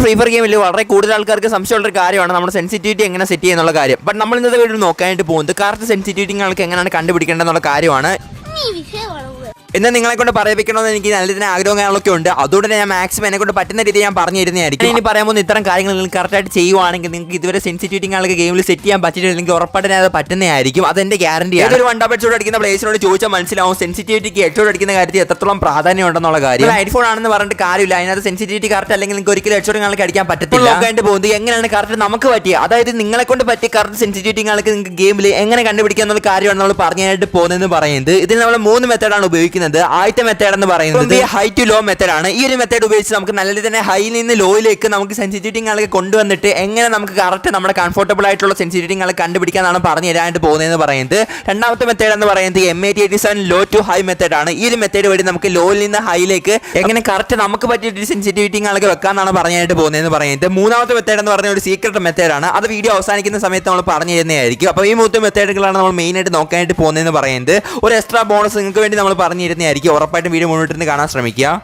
Free fire ഗെയിമിൽ വളരെ കൂടുതൽ ആൾക്കാർക്ക് സംശയമുള്ള കാര്യമാണ് നമ്മുടെ സെൻസിറ്റിവിറ്റി എങ്ങനെ സെറ്റ് ചെയ്യുന്നുള്ള കാര്യം. ബട്ട് നമ്മൾ ഇന്നത്തെ വീഡിയോ നോക്കാനായിട്ട് പോകുന്നത് കറക്റ്റ് സെൻസിറ്റിവിറ്റി നിങ്ങൾക്ക് എങ്ങനെയാണ് കണ്ടുപിടിക്കേണ്ടതെന്നുള്ള കാര്യമാണ്. എന്നാൽ നിങ്ങളെ കൊണ്ട് പറയിപ്പിക്കണമെന്ന് എനിക്ക് നല്ല തന്നെ ആഗ്രഹങ്ങളൊക്കെ ഉണ്ട്. അതുകൊണ്ട് ഞാൻ മാക്സിമം എന്നെ കൊണ്ട് പറ്റുന്ന രീതിയിൽ ഞാൻ പറഞ്ഞു തരുന്നതായിരിക്കും. ഇനി പറയാൻ പോകുന്ന ഇത്തരം കാര്യങ്ങൾ നിങ്ങൾ കറക്റ്റായിട്ട് ചെയ്യുവാണെങ്കിൽ നിങ്ങൾക്ക് ഇതുവരെ സെൻസിറ്റിവിറ്റി നിങ്ങൾക്ക് ഗെയിമിൽ സെറ്റ് ചെയ്യാൻ പറ്റിയിട്ടില്ലെങ്കിൽ ഉറപ്പായിട്ട് അത് പറ്റുന്നതായിരിക്കും. അതെന്റെ ഗ്യാരണ്ടിയാണ്. ഒരു 1 ഹെഡ്ഷോട്ട് അടിക്കുന്ന പ്ലേസിനോട് ചോദിച്ചാൽ മനസ്സിലാവും സെൻസിറ്റിവിറ്റിക്ക് ഹെഡ്ഷോട്ട് അടിക്കുന്ന കാര്യത്തിൽ എത്രത്തോളം പ്രാധാന്യം ഉണ്ടെന്നുള്ള കാര്യം. ഐഫോൺ ആണെന്ന് പറഞ്ഞിട്ട് കാര്യമില്ല, അതിനകത്ത് സെൻസിറ്റിവിറ്റി കറക്റ്റ് അല്ലെങ്കിൽ നിങ്ങൾക്ക് ഒരിക്കലും ഹെഡ്ഷോട്ട് നിങ്ങൾക്ക് അടിക്കാൻ പറ്റത്തില്ല. നോക്കാണ്ട് പോകുന്നത് എങ്ങനെയാണ് കറക്റ്റ് നമുക്ക് പറ്റിയ, അതായത് നിങ്ങളെ കൊണ്ട് പറ്റിയ കറക്റ്റ് സെൻസിറ്റിവിറ്റി നിങ്ങൾക്ക് ഗെയിമിൽ എങ്ങനെ കണ്ടുപിടിക്കുക എന്നുള്ള കാര്യമാണ് നമ്മൾ പറഞ്ഞായിട്ട് പോകുന്നതെന്ന് പറയുന്നത്. ഇതിൽ നമ്മൾ 3 മെത്തേഡാണ് ഉപയോഗിക്കുന്നത്. ആദ്യത്തെ മെത്തേഡ് എന്ന് പറയുന്നത് ഹൈ ടു ലോ മെത്തേഡ് ആണ്. ഈ ഒരു മെത്തേഡ് ഉപയോഗിച്ച് നമുക്ക് നല്ല രീതിയിൽ തന്നെ ഹൈയിൽ നിന്ന് ലോയിലേക്ക് നമുക്ക് സെൻസിറ്റിവിറ്റി കൊണ്ടുവന്നിട്ട് എങ്ങനെ നമുക്ക് കറക്റ്റ് നമ്മുടെ കംഫർട്ടബിൾ ആയിട്ടുള്ള സെൻസിറ്റിവിറ്റി കണ്ടുപിടിക്കാനാണ് പറഞ്ഞു തരാനായിട്ട് പോകുന്നതെന്ന് പറയുന്നത്. രണ്ടാമത്തെ മെത്തേഡ് എന്ന് പറയുന്നത് M887 law to high method ആണ്. ഈ ഒരു മെത്തേഡ് വഴി നമുക്ക് ലോയിൽ നിന്ന് ഹൈയിലേക്ക് എങ്ങനെ കറക്റ്റ് നമുക്ക് പറ്റിയ സെൻസിറ്റിവിറ്റി വെക്കാന്നാണ് പറഞ്ഞായിട്ട് പോകുന്നതെന്ന് പറയുന്നത്. മൂന്നാമത്തെ മെത്തേഡ് എന്ന് പറഞ്ഞ ഒരു സീക്രട്ട് മെത്തേഡ് ആണ്. അത് വീഡിയോ അവസാനിക്കുന്ന സമയത്ത് നമ്മൾ പറഞ്ഞു തരുന്നതായിരിക്കും. അപ്പോൾ ഈ 3 മെത്തേഡുകളാണ് നമ്മൾ മെയിൻ ആയിട്ട് നോക്കാനായിട്ട് പോകുന്നതെന്ന് പറയുന്നത്. ഒരു എക്സ്ട്രാ ബോണസ് നിങ്ങൾക്ക് വേണ്ടി നമ്മൾ പറഞ്ഞു തരുന്നതായിരിക്കും. ഉറപ്പായിട്ടും വീഡിയോ മുന്നോട്ട് കാണാൻ ശ്രമിക്കുക.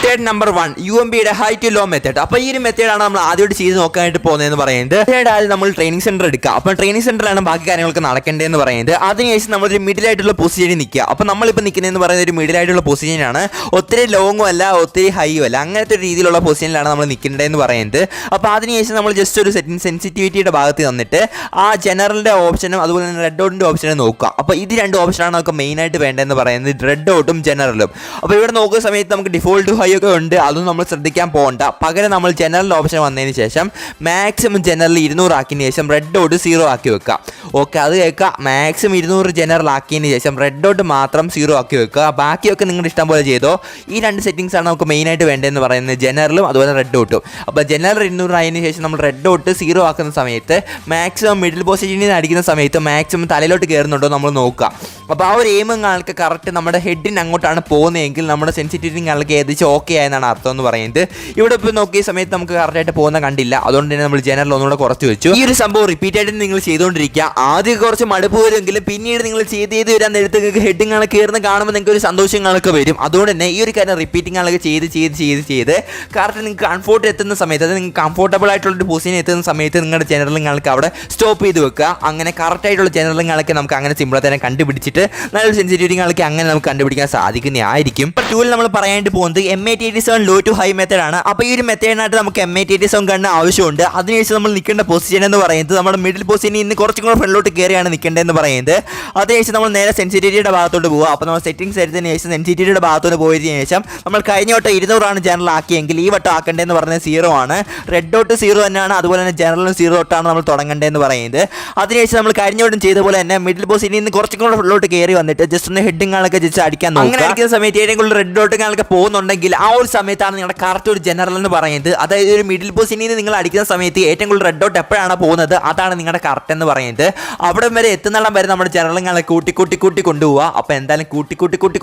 മെത്തേഡ് നമ്പർ 1 UMB യുടെ ഹൈ ടു ലോ മെത്തേഡ്. അപ്പോൾ ഈ ഒരു മെത്തേഡാണ് നമ്മൾ ആദ്യമായിട്ട് ചെയ്ത് നോക്കാനായിട്ട് പോകുന്നതെന്ന് പറയുന്നത്. മെത്തേഡ് നമ്മൾ ട്രെയിനിങ് സെന്റർ എടുക്കുക. അപ്പോൾ ട്രെയിനിങ് സെന്ററിലാണ് ബാക്കി കാര്യങ്ങളൊക്കെ നടക്കേണ്ടതെന്ന് പറയുന്നത്. അതിനുശേഷം നമ്മളൊരു മിഡിൽ ആയിട്ടുള്ള പൊസിഷനിൽ നിൽക്കുക. അപ്പോൾ നമ്മളിപ്പോൾ നിൽക്കുന്നതെന്ന് പറയുന്നത് ഒരു മിഡിൽ ആയിട്ടുള്ള പൊസിഷനാണ്. ഒത്തിരി ലോങ്ങും അല്ല ഒത്തിരി ഹൈയും അല്ല, അങ്ങനത്തെ ഒരു രീതിയിലുള്ള പൊസിഷനിലാണ് നമ്മൾ നിൽക്കേണ്ടതെന്ന് പറയുന്നത്. അപ്പോൾ അതിനുശേഷം നമ്മൾ ജസ്റ്റ് ഒരു സെൻസിറ്റിവിറ്റിയുടെ ഭാഗത്ത് വന്നിട്ട് ആ ജനറലിൻ്റെ ഓപ്ഷനും അതുപോലെ തന്നെ റെഡ് ഡോട്ടിൻ്റെ ഓപ്ഷനും നോക്കുക. അപ്പോൾ ഇത് 2 ഓപ്ഷനാണ് നമുക്ക് മെയിനായിട്ട് വേണ്ടതെന്ന് പറയുന്നത്, റെഡ് ഡോട്ടും ജനറലും. അപ്പോൾ ഇവിടെ നോക്കുന്ന സമയത്ത് നമുക്ക് ഡിഫോൾട്ട് ഹൈ ഒക്കെ ഉണ്ട്, അതൊന്നും നമ്മൾ ശ്രദ്ധിക്കാൻ പോകണ്ട. പകരം നമ്മൾ ജനറൽ ഓപ്ഷൻ വന്നതിന് ശേഷം മാക്സിമം ജനറൽ 200 ആക്കിയതിന് ശേഷം റെഡ് ഡോട്ട് 0 ആക്കി വെക്കുക. ഓക്കെ, അത് കേൾക്കുക. മാക്സിമം 200 ജനറൽ ആക്കിയതിന് ശേഷം റെഡ് ഡോട്ട് മാത്രം 0 ആക്കി വെക്കുക. ബാക്കിയൊക്കെ നിങ്ങളുടെ ഇഷ്ടം പോലെ ചെയ്തോ. ഈ 2 സെറ്റിംഗ്സ് ആണ് നമുക്ക് മെയിനായിട്ട് വേണ്ടതെന്ന് പറയുന്നത്, ജനറലും അതുപോലെ റെഡ് ഡോട്ടും. അപ്പോൾ ജനറൽ 200 ആയതിനു ശേഷം നമ്മൾ റെഡ് ഡോട്ട് 0 ആക്കുന്ന സമയത്ത് മാക്സിമം മിഡിൽ പൊസിഷനിൽ നിന്ന് അടിക്കുന്ന സമയത്ത് മാക്സിമം തലയിലോട്ട് കയറുന്നുണ്ടോ നമ്മൾ നോക്കുക. അപ്പോൾ ആ ഒരു എയിമും കാലത്ത് കറക്റ്റ് നമ്മുടെ ഹെഡിന് അങ്ങോട്ടാണ് പോകുന്നതെങ്കിൽ നമ്മുടെ സെൻസിറ്റിവിറ്റി കാലത്ത് ഏകദേശം ഓക്കെ ആയെന്നാണ് അർത്ഥം എന്ന് പറയുന്നത്. ഇവിടെ ഇപ്പോൾ നോക്കിയ സമയത്ത് നമുക്ക് കറക്റ്റായിട്ട് പോകുന്ന കണ്ടില്ല, അതുകൊണ്ട് തന്നെ നമ്മൾ ജനറൽ ഒന്നുകൂടെ കുറച്ച് വെച്ചു. ഈ ഒരു സംഭവം റിപ്പീറ്റ് ആയിട്ട് നിങ്ങൾ ചെയ്തുകൊണ്ടിരിക്കുക. ആദ്യം കുറച്ച് മടുപ്പ് വരുമെങ്കിലും പിന്നീട് നിങ്ങൾ ചെയ്ത് വരാൻ നേരത്ത് നിങ്ങൾക്ക് ഹെഡിങ് കയറുന്ന കാണുമ്പോൾ നിങ്ങൾക്ക് ഒരു സന്തോഷങ്ങളൊക്കെ വരും. അതുകൊണ്ട് തന്നെ ഈ ഒരു കാര്യം റിപ്പീറ്റിംഗ് ചെയ്ത് കറക്റ്റ് നിങ്ങൾക്ക് കംഫോർട്ട് എത്തുന്ന സമയത്ത്, അത് നിങ്ങൾക്ക് കംഫോർട്ടബിൾ ആയിട്ടുള്ള പൊസിഷൻ എത്തുന്ന സമയത്ത് നിങ്ങളുടെ ജനറലുകൾക്ക് അവിടെ സ്റ്റോപ്പ് ചെയ്ത് വെക്കുക. അങ്ങനെ കറക്റ്റ് ആയിട്ടുള്ള ജനറലുകളൊക്കെ നമുക്ക് അങ്ങനെ സിമ്പിളായി തന്നെ കണ്ടുപിടിച്ചിട്ട് നല്ലൊരു സെൻസിറ്റിവിറ്റികളൊക്കെ അങ്ങനെ നമുക്ക് കണ്ടുപിടിക്കാൻ സാധിക്കുന്നതായിരിക്കും. ഇപ്പോൾ ടൂവിൽ നമ്മൾ പറയാനായിട്ട് പോകുന്നത് M887 law to high method ആണ്. അപ്പോൾ ഈ ഒരു മെത്തേഡിനായിട്ട് നമുക്ക് M887 ഗണ്ണ് ആവശ്യമുണ്ട്. അതിനുശേഷം നമ്മൾ നിൽക്കേണ്ട പൊസിഷൻ എന്ന് പറയുന്നത് നമ്മുടെ മിഡിൽ പൊസിഷനിൽ നിന്ന് കുറച്ചും കൂടെ ഫ്രണ്ടിലോട്ട് കയറിയാണ് നിൽക്കേണ്ടതെന്ന് പറയുന്നത്. അതിനുശേഷം നമ്മൾ നേരെ സെൻസിറ്റിവിറ്റിയുടെ ഭാഗത്തോട്ട് പോകുക. അപ്പോൾ നമ്മൾ സെറ്റിംഗ്സ് എടുത്തതിന് ശേഷം സെൻസിറ്റിവിറ്റിയുടെ ഭാഗത്തോട്ട് പോയതിനു ശേഷം നമ്മൾ കഴിഞ്ഞ വട്ടം 200 ആണ് ജനറൽ ആക്കിയെങ്കിൽ ഈ വട്ടം ആക്കേണ്ടതെന്ന് പറയുന്നത് 0 ആണ്. റെഡ് ഡോട്ട് 0 തന്നെയാണ്, അതുപോലെ തന്നെ ജനറലും 0 തൊട്ടാണ് നമ്മൾ തുടങ്ങേണ്ടതെന്ന് പറയുന്നത്. അതിനുശേഷം നമ്മൾ കഴിഞ്ഞ വട്ടം ചെയ്ത പോലെ തന്നെ മിഡിൽ പൊസിഷനിൽ നിന്ന് കുറച്ചും കൂടെ ഫ്രണ്ടിലോട്ട് കയറി വന്നിട്ട് ജസ്റ്റ് ഒന്ന് ഹെഡിങ്ങുകളൊക്കെ ജസ്റ്റ് അടിക്കാൻ നോക്കുക. അങ്ങനെ അടിക്കുന്ന സമയത്ത് ഏതെങ്കിലും റെഡ് ഡോട്ടുകളൊക്കെ പോകുന്നുണ്ടെങ്കിൽ ആ ഒരു സമയത്താണ് നിങ്ങളുടെ കറക്റ്റ് ഒരു ജനറൽ എന്ന് പറയുന്നത്. അതായത് ഒരു മിഡിൽ പൊസിഷനിൽ നിന്ന് നിങ്ങൾ അടിക്കുന്ന സമയത്ത് ഏറ്റവും കൂടുതൽ റെഡ് ഡോട്ട് എപ്പോഴാണ് പോകുന്നത് അതാണ് നിങ്ങളുടെ കറക്റ്റ് എന്ന് പറയുന്നത്. അവിടെ വരെ എത്തുന്നിടം വരെ നമ്മുടെ ജനറലുകളെ കൂട്ടി കൊണ്ടുപോവുക. അപ്പോൾ എന്തായാലും കൂട്ടി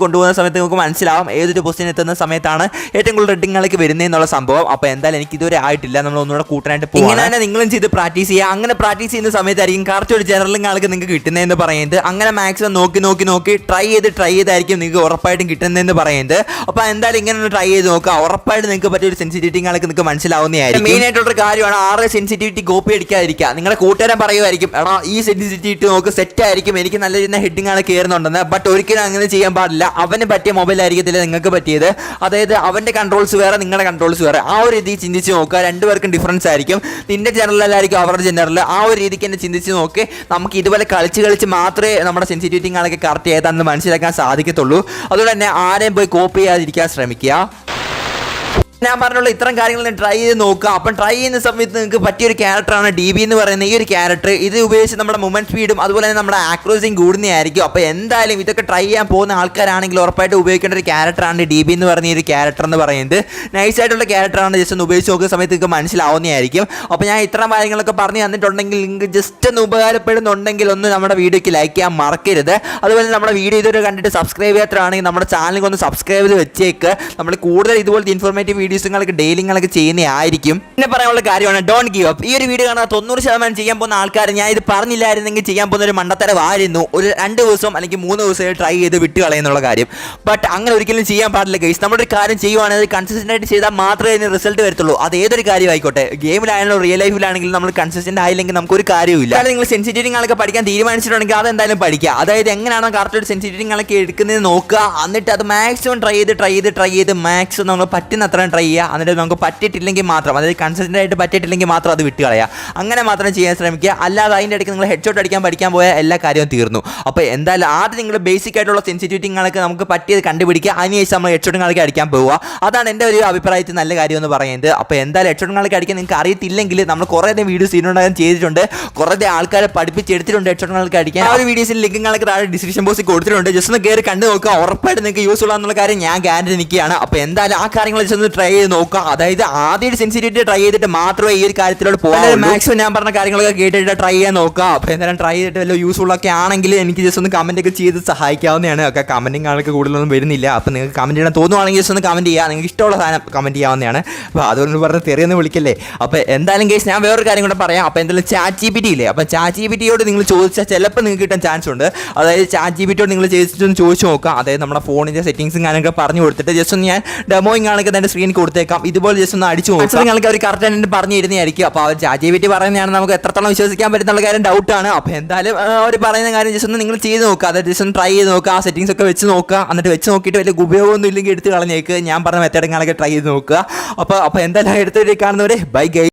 കൊണ്ടുപോകുന്ന സമയത്ത് നിങ്ങൾക്ക് മനസ്സിലാവും ഏതൊരു പൊസിഷൻ എത്തുന്ന സമയത്താണ് ഏറ്റവും കൂടുതൽ റെഡിങ്ങുകളൊക്കെ വരുന്നതെന്നുള്ള സംഭവം. അപ്പോൾ എന്തായാലും എനിക്ക് ഇതുവരെ ആയിട്ടില്ല, നമ്മൾ ഒന്നുകൂടെ കൂട്ടാനായിട്ട് പോകും. ഇങ്ങനെ തന്നെ നിങ്ങളും ചെയ്ത് പ്രാക്ടീസ് ചെയ്യുക. അങ്ങനെ പ്രാക്ടീസ് ചെയ്യുന്ന സമയത്തായിരിക്കും കറക്റ്റ് ഒരു ജനറലുകൾക്ക് നിങ്ങൾക്ക് കിട്ടുന്നതെന്ന് പറയുന്നത്. അങ്ങനെ മാക്സിമം നോക്കി ട്രൈ ചെയ്തായിരിക്കും നിങ്ങൾക്ക് ഉറപ്പായിട്ടും കിട്ടുന്നതെന്ന് പറയുന്നത്. അപ്പോൾ എന്തായാലും ഇങ്ങനെ ഒന്ന് ട്രൈ ചെയ്ത് നോക്കുക. ഉറപ്പായിട്ട് നിങ്ങൾക്ക് പറ്റിയ ഒരു സെൻസിറ്റിവിറ്റികളൊക്കെ നിങ്ങൾക്ക് മനസ്സിലാവുന്നതായിരിക്കും. മെയിൻ ആയിട്ടുള്ള കാര്യമാണ് ആറ് സെൻസിറ്റിവിറ്റി കോപ്പി അടിക്കാതിരിക്കുക. നിങ്ങളുടെ കൂട്ടുകാരൻ പറയുമായിരിക്കും, എടാ ഈ സെൻസിറ്റിവിറ്റി നോക്ക് സെറ്റ് ആയിരിക്കും, എനിക്ക് നല്ല രീതിയിൽ ഹെഡിങ്ങാണ് കയറുന്നുണ്ടെന്ന്. ബട്ട് ഒരിക്കലും അങ്ങനെ ചെയ്യാൻ പാടില്ല. അവന് പറ്റിയ മൊബൈലായിരിക്കത്തില്ല നിങ്ങൾക്ക് പറ്റിയത്. അതായത് അവൻ്റെ കൺട്രോൾസ് വേറെ, നിങ്ങളുടെ കൺട്രോൾസ് വേറെ. ആ ഒരു രീതിയിൽ ചിന്തിച്ച് നോക്കുക. രണ്ടുപേർക്കും ഡിഫറൻസ് ആയിരിക്കും. നിന്റെ ജനറലായിരിക്കും അവരുടെ ജനറൽ. ആ ഒരു രീതിക്ക് തന്നെ ചിന്തിച്ച് നോക്കി നമുക്ക് ഇതുപോലെ കളിച്ച് മാത്രമേ നമ്മുടെ സെൻസിറ്റിവിറ്റികളൊക്കെ കറക്റ്റ് ചെയ്താണെന്ന് മനസ്സിലാക്കാൻ സാധിക്കത്തുള്ളൂ. അതുകൊണ്ട് തന്നെ ആരെയും പോയി കോപ്പി ചെയ്യാതിരിക്കാൻ ശ്രമിക്കുക. ഞാൻ പറഞ്ഞുള്ള ഇത്തരം കാര്യങ്ങൾ ട്രൈ ചെയ്ത് നോക്കുക. അപ്പം ട്രൈ ചെയ്യുന്ന സമയത്ത് നിങ്ങൾക്ക് പറ്റിയൊരു ക്യാരക്ടറാണ് DB എന്ന് പറയുന്ന ഈ ഒരു ക്യാരക്ടർ. ഇത് ഉപയോഗിച്ച് നമ്മുടെ മൊമെന്റ് സ്പീഡും അതുപോലെ തന്നെ നമ്മുടെ ആക്രോസിങ് കൂടുന്നതായിരിക്കും. അപ്പോൾ എന്തായാലും ഇതൊക്കെ ട്രൈ ചെയ്യാൻ പോകുന്ന ആൾക്കാരാണെങ്കിൽ ഉറപ്പായിട്ട് ഉപയോഗിക്കേണ്ട ഒരു ക്യാരക്ടറാണ് DB എന്ന് പറയുന്ന ഈ ഒരു ക്യാരക്ടർ എന്ന് പറയുന്നത്. നൈസായിട്ടുള്ള ക്യാരക്ടറാണ്. ജസ്റ്റ് ഒന്ന് ഉപയോഗിച്ച് നോക്കുന്ന സമയത്ത് നിങ്ങൾക്ക് മനസ്സിലാവുന്നതായിരിക്കും. അപ്പോൾ ഞാൻ ഇത്തരം കാര്യങ്ങളൊക്കെ പറഞ്ഞു തന്നിട്ടുണ്ടെങ്കിൽ നിങ്ങൾക്ക് ജസ്റ്റ് ഒന്ന് ഉപകാരപ്പെടുന്നുണ്ടെങ്കിൽ ഒന്ന് നമ്മുടെ വീഡിയോയ്ക്ക് ലൈക്ക് ചെയ്യാൻ മറക്കരുത്. അതുപോലെ നമ്മുടെ വീഡിയോ ഇതുവരെ കണ്ടിട്ട് സബ്സ്ക്രൈബ് ചെയ്യാത്തതാണെങ്കിൽ നമ്മുടെ ചാനലിൽ ഒന്ന് സബ്സ്ക്രൈബ് ചെയ്ത് വെച്ചേക്ക്. നമ്മൾ കൂടുതൽ ഇതുപോലത്തെ ഇൻഫോർമേറ്റീവ് വീഡിയോസ് നിങ്ങൾക്ക് ഡെയിലി നിങ്ങൾക്ക് ചെയ്യുന്നതായിരിക്കും. പിന്നെ പറയാനുള്ള കാര്യമാണ് ഡോണ്ട് ഗീവ് അപ്പ്. ഈ ഒരു വീഡിയോ കാണാൻ 90% ചെയ്യാൻ പോകുന്ന ആൾക്കാർ ഞാൻ ഇത് പറഞ്ഞില്ലായിരുന്നെങ്കിൽ ചെയ്യാൻ പോകുന്ന ഒരു മണ്ടത്തരമായിരുന്നു. ഒരു 2 ദിവസം അല്ലെങ്കിൽ 3 ദിവസം ട്രൈ ചെയ്ത് വിട്ട് കളയുന്നുള്ള കാര്യം. ബട്ട് അങ്ങനെ ഒരിക്കലും ചെയ്യാൻ പാടില്ല ഗൈസ്. നമ്മളൊരു കാര്യം ചെയ്യുവാണെങ്കിൽ കൺസിസ്റ്റന്റ് ആയിട്ട് ചെയ്താൽ മാത്രമേ അതിന് റിസൾട്ട് വരത്തുള്ളൂ. അത് ഏതൊരു കാര്യമായിക്കോട്ടെ, ഗെയിമിലായാലും റിയൽ ലൈഫിലാണെങ്കിലും നമ്മൾ കൺസിസ്റ്റന്റ് ആയില്ലെങ്കിൽ നമുക്കൊരു കാര്യമില്ല. നിങ്ങൾ സെൻസിറ്റിവിറ്റി ആളൊക്കെ പഠിക്കാൻ തീരുമാനിച്ചിട്ടുണ്ടെങ്കിൽ അതെന്തായാലും പഠിക്കുക. അതായത് എങ്ങനെയാണോ കറക്റ്റ് ഒരു സെൻസിറ്റിവിറ്റി ആളൊക്കെ എടുക്കുന്നത് നോക്കുക. എന്നിട്ട് അത് മാക്സിമം ട്രൈ ചെയ്ത് മാക്സിമം നമ്മൾ പറ്റുന്ന അത്രയും ട്രൈ ചെയ്യുക. എന്നിട്ട് നമുക്ക് പറ്റിയിട്ടില്ലെങ്കിൽ മാത്രം, അതായത് കൺസിസ്റ്റന്റ് ആയിട്ട് പറ്റിയിട്ടില്ലെങ്കിൽ മാത്രം അത് വിട്ട് കളയുക. അങ്ങനെ മാത്രം ചെയ്യാൻ ശ്രമിക്കുക. അല്ലാതെ അതിൻ്റെ ഇടയ്ക്ക് നിങ്ങൾ ഹെഡ് ഷോട്ട് അടിക്കാൻ പഠിക്കാൻ പോയാൽ എല്ലാ കാര്യവും തീർന്നു. അപ്പോൾ എന്തായാലും ആദ്യം നിങ്ങൾ ബേസിക് ആയിട്ടുള്ള സെൻസിറ്റിവിറ്റിങ്ങളൊക്കെ നമുക്ക് പറ്റിയത് കണ്ടുപിടിക്കുക. അതിനുശേഷം നമ്മൾ ഹെഡ് ഷോട്ടുകളൊക്കെ അടിക്കാൻ പോവുക. അതാണ് എൻ്റെ ഒരു അഭിപ്രായത്തിൽ നല്ല കാര്യം എന്ന് പറയുന്നത്. അപ്പോൾ എന്തായാലും ഹെഡ് ഷോട്ടുകളൊക്കെ അടിക്കാൻ നിങ്ങൾക്ക് അറിയത്തില്ലെങ്കിൽ നമ്മൾ കുറേ വീഡിയോസ് ഇതിനുണ്ടാകാൻ ചെയ്തിട്ടുണ്ട്. കുറേ ആൾക്കാരെ പഠിപ്പിച്ചെടുത്തിട്ടുണ്ട് ഹെഡ് ഷോട്ടുകളൊക്കെ അടിക്കാൻ. ആ ഒരു വീഡിയോസിൽ ലിങ്കുകളൊക്കെ താഴെ ഡിസ്ക്രിപ്ഷൻ ബോക്സിൽ കൊടുത്തിട്ടുണ്ട്. ജസ്റ്റ് ഒന്ന് കയറി കണ്ടു നോക്കുക. ഉറപ്പായിട്ട് നിങ്ങൾക്ക് യൂസ് ഉള്ള എന്നുള്ള കാര്യം ഞാൻ ഗ്യാരണ്ടി നിൽക്കുകയാണ്. അപ്പോൾ എന്തായാലും ആ കാര്യങ്ങൾ ജസ്റ്റ് ഒന്ന് ട്രൈ ചെയ്ത് നോക്കുക. അതായത് ആദ്യം സെൻസിറ്റിവിറ്റി ട്രൈ ചെയ്തിട്ട് മാത്രമേ ഈ ഒരു കാര്യത്തിലോട് പോകാൻ. മാക്സിമം ഞാൻ പറഞ്ഞ കാര്യങ്ങളൊക്കെ കേട്ടിട്ട് ട്രൈ ചെയ്യാൻ നോക്കുക. അപ്പോൾ എന്തായാലും ട്രൈ ചെയ്തിട്ട് വല്ല യൂസ്ഫുൾ ഒക്കെ ആണെങ്കിൽ എനിക്ക് ജസ്റ്റ് ഒന്ന് കമന്റ് ഒക്കെ ചെയ്ത് സഹായിക്കാവുന്നതാണ്. ഒക്കെ കമന്റിങ് ആൾക്ക് കൂടുതലൊന്നും വരുന്നില്ല. അപ്പോൾ നിങ്ങൾക്ക് കമന്റ് ചെയ്യാൻ തോന്നുവാണെങ്കിൽ ജസ്റ്റ് ഒന്ന് കമന്റ് ചെയ്യുക. നിങ്ങൾക്ക് ഇഷ്ടമുള്ള സാധനം കമന്റ് ചെയ്യാവുന്നതാണ്. അപ്പോൾ അതുകൊണ്ട് പറഞ്ഞ് തെറിയൊന്നും വിളിക്കല്ലേ. അപ്പോൾ എന്തായാലും കേസ് ഞാൻ വേറൊരു കാര്യം കൂടെ പറയാം. അപ്പോൾ എന്തായാലും ChatGPT ഇല്ലേ, അപ്പോൾ ChatGPTയോട് നിങ്ങൾ ചോദിച്ചാൽ ചിലപ്പോൾ നിങ്ങൾക്ക് കിട്ടാൻ ചാൻസ് ഉണ്ട്. അതായത് ChatGPTയോട് നിങ്ങൾ ജസ്റ്റ് ചോദിച്ചു നോക്കാം. അതായത് നമ്മുടെ ഫോണിൻ്റെ സെറ്റിംഗ്സും കാര്യങ്ങളൊക്കെ പറഞ്ഞു കൊടുത്തിട്ട് ജസ്റ്റ് ഒന്ന് ഞാൻ ഡെമോയിങ് ആണെങ്കിൽ എൻ്റെ സ്ക്രീനിൽ കൊടുത്തേക്കാം. ഇതുപോലെ ജസ്റ്റ് ഒന്ന് അടിച്ചു നോക്കാം. നിങ്ങൾക്ക് അവർ കറക്റ്റ് ആയിട്ട് പറഞ്ഞു തരുന്നതായിരിക്കും. അപ്പോൾ അവർ ChatGPT പറയുന്നതാണ് നമുക്ക് എത്രത്തോളം വിശ്വസിക്കാൻ പറ്റുന്നുള്ള കാര്യം ഡൗട്ടാണ്. അപ്പോൾ എന്തായാലും അവർ പറയുന്ന കാര്യം ജസ്റ്റ് ഒന്ന് നിങ്ങൾ ചെയ്ത് നോക്കുക. അതായത് ജസ്റ്റ് ഒന്ന് ട്രൈ ചെയ്ത് നോക്കുക. ആ സെറ്റിംഗ്സ് ഒക്കെ വെച്ച് നോക്കുക. എന്നിട്ട് വെച്ച് നോക്കിയിട്ട് വലിയ ഉപയോഗമൊന്നും ഇല്ലെങ്കിൽ എടുത്ത് കളഞ്ഞേക്ക്. ഞാൻ പറഞ്ഞ മെത്തേഡുകളൊക്കെ ട്രൈ ചെയ്ത് നോക്കുക. അപ്പോൾ എന്തായാലും എടുത്ത് കാണുന്നവരെ ബൈ ഗൈസ്.